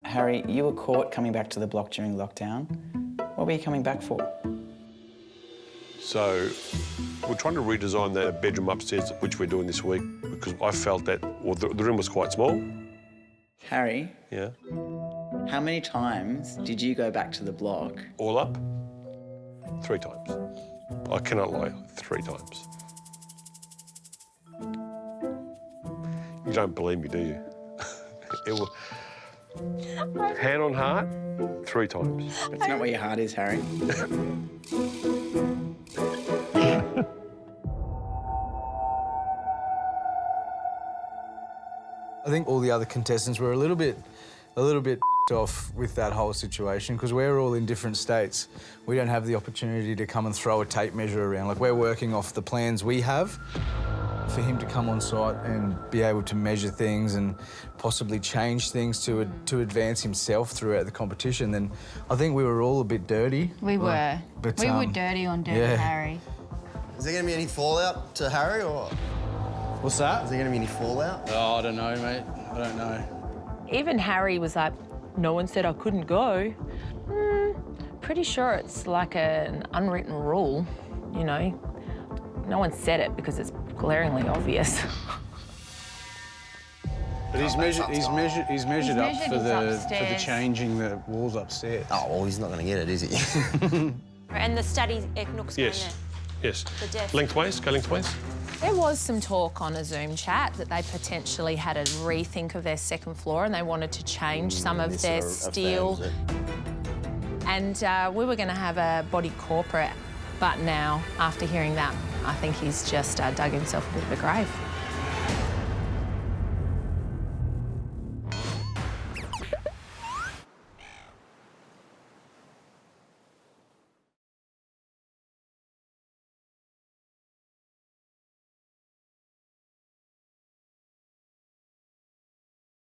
Harry, you were caught coming back to the block during lockdown. What were you coming back for? So we're trying to redesign the bedroom upstairs, which we're doing this week, because I felt that, well, the room was quite small. Harry? Yeah. How many times did you go back to the block? All up, 3 times. I cannot lie, 3 times. You don't believe me, do you? It was, hand on heart, 3 times. That's not where your heart is, Harry. I think all the other contestants were a little bit off with that whole situation because we're all in different states. We don't have the opportunity to come and throw a tape measure around. Like, we're working off the plans we have. For him to come on site and be able to measure things and possibly change things to advance himself throughout the competition, then I think we were all a bit dirty. We were. But, we were dirty on Dirty Harry. Is there going to be any fallout to Harry, or...? What's that? Is there going to be any fallout? Oh, I don't know, mate. I don't know. Even Harry was like, no one said I couldn't go. Pretty sure it's like an unwritten rule, you know. No one said it because it's glaringly obvious. But he's measured up for the changing the walls upstairs. Oh, well, he's not going to get it, is he? And the study looks going Yes, there. yes. The desk. Lengthways, go lengthways. There was some talk on a Zoom chat that they potentially had a rethink of their second floor and they wanted to change some of their steel. And we were going to have a body corporate, but now, after hearing that, I think he's just dug himself a bit of a grave.